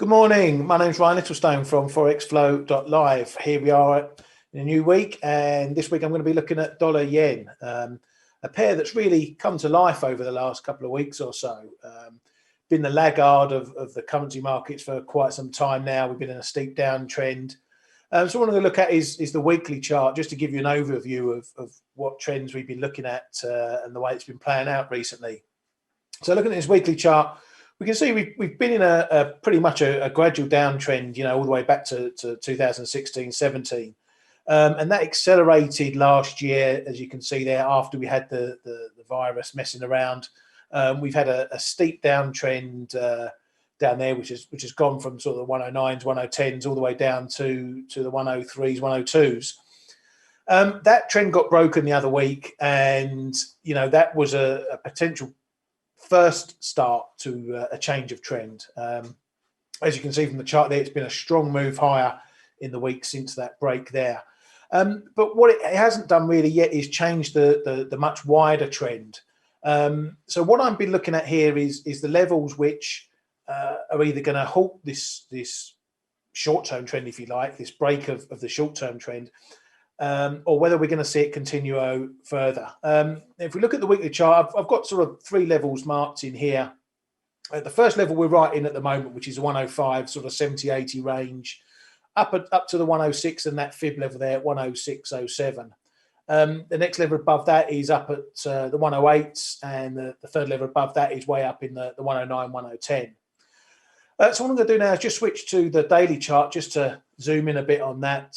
Good morning. My name's Ryan Littlestone from forexflow.live. Here we are in a new week, and this week I'm going to be looking at dollar yen, a pair that's really come to life over the last couple of weeks or so. Been the laggard of the currency markets for quite some time now. We've been in a steep downtrend. So what I'm going to look at is the weekly chart, just to give you an overview of what trends we've been looking at and the way it's been playing out recently. So looking at this weekly chart, we can see we've been in a pretty much a gradual downtrend, all the way back to 2016, 17. And that accelerated last year, as you can see there, after we had the virus messing around. We've had a steep downtrend down there, which has gone from sort of the 109s, 110s, all the way down to the 103s, 102s. That trend got broken the other week, and that was a potential first start to a change of trend. As you can see from the chart there, it's been a strong move higher in the week since that break there. But what it hasn't done really yet is change the much wider trend. So what I've been looking at here is the levels which are either going to halt this short-term trend, if you like, this break of the short-term trend, or whether we're going to see it continue further. If we look at the weekly chart, I've got sort of three levels marked in here. The first level we're right in at the moment, which is 105, sort of 70-80 range, up to the 106 and that fib level there at 106.07. The next level above that is up at the 108s, and the third level above that is way up in the 109, 110. So what I'm going to do now is just switch to the daily chart, just to zoom in a bit on that,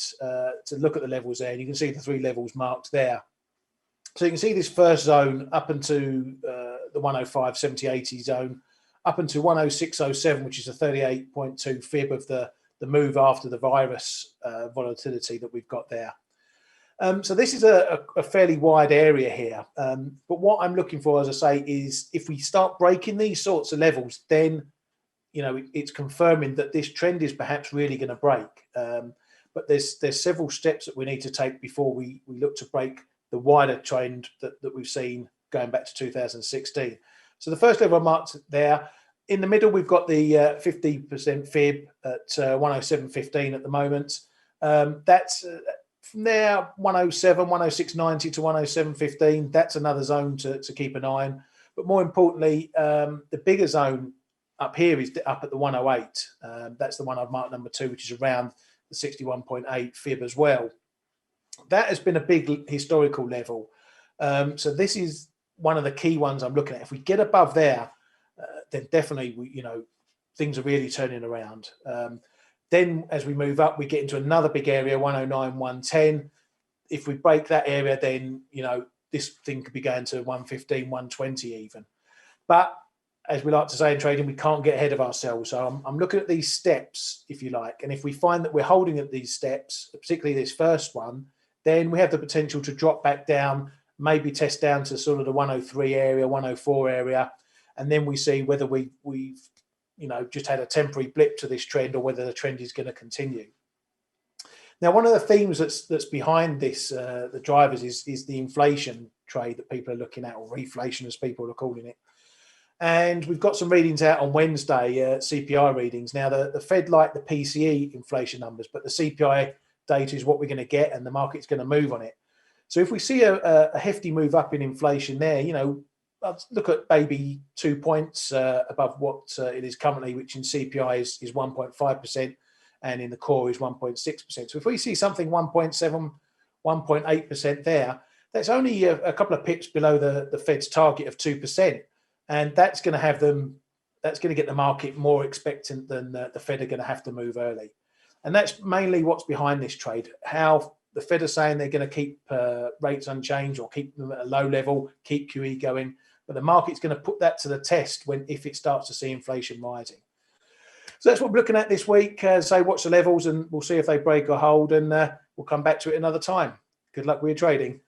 to look at the levels there. And you can see the three levels marked there. So you can see this first zone up into the 105, 70, 80 zone, up into 106.07, which is a 38.2 fib of the move after the virus volatility that we've got there. So this is a fairly wide area here. But what I'm looking for, as I say, is if we start breaking these sorts of levels, then it's confirming that this trend is perhaps really going to break. But there's several steps that we need to take before we look to break the wider trend that we've seen going back to 2016. So the first level I marked there. In the middle, we've got the 50% fib at 107.15 at the moment. That's from there, 107, 106.90 to 107.15. That's another zone to keep an eye on. But more importantly, the bigger zone up here is up at the 108. That's the one I've marked number 2, which is around the 61.8 fib as well. That has been a big historical level. So this is one of the key ones I'm looking at. If we get above there, then definitely things are really turning around. Then as we move up, we get into another big area, 109, 110. If we break that area, then this thing could be going to 115, 120 even. But as we like to say in trading, we can't get ahead of ourselves. So I'm looking at these steps, if you like. And if we find that we're holding at these steps, particularly this first one, then we have the potential to drop back down, maybe test down to sort of the 103 area, 104 area. And then we see whether we've just had a temporary blip to this trend or whether the trend is going to continue. Now, one of the themes that's behind this, the drivers, is the inflation trade that people are looking at, or reflation as people are calling it. And we've got some readings out on Wednesday, CPI readings. Now, the Fed like the PCE inflation numbers, but the CPI data is what we're going to get, and the market's going to move on it. So if we see a hefty move up in inflation there, I'll look at maybe 2 points above what it is currently, which in CPI is 1.5%, and in the core is 1.6%. So if we see something 1.7, 1.8% there, that's only a couple of pips below the Fed's target of 2%. And that's going to get the market more expectant than the Fed are going to have to move early. And that's mainly what's behind this trade, how the Fed are saying they're going to keep rates unchanged or keep them at a low level, keep QE going. But the market's going to put that to the test if it starts to see inflation rising. So that's what we're looking at this week. So watch the levels and we'll see if they break or hold, and we'll come back to it another time. Good luck with your trading.